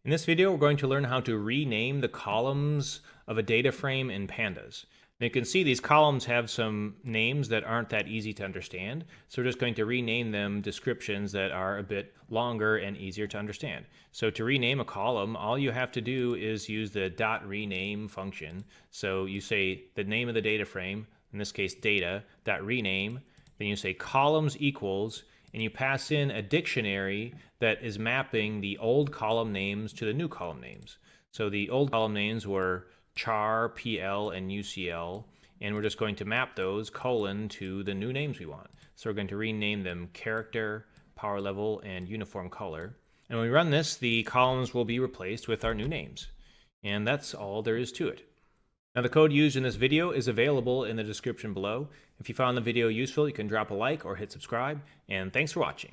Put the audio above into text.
In this video, we're going to learn how to rename the columns of a data frame in Pandas. And you can see these columns have some names that aren't that easy to understand, so we're just going to rename them descriptions that are a bit longer and easier to understand. So to rename a column, all you have to do is use the .rename function. So you say the name of the data frame, in this case data.rename, then you say columns equals, and you pass in a dictionary that is mapping the old column names to the new column names. So the old column names were char, pl, and ucl, and we're just going to map those colon to the new names we want. So we're going to rename them character, power level, and uniform color. And when we run this, the columns will be replaced with our new names. And that's all there is to it. Now, the code used in this video is available in the description below. If you found the video useful, you can drop a like or hit subscribe, and thanks for watching.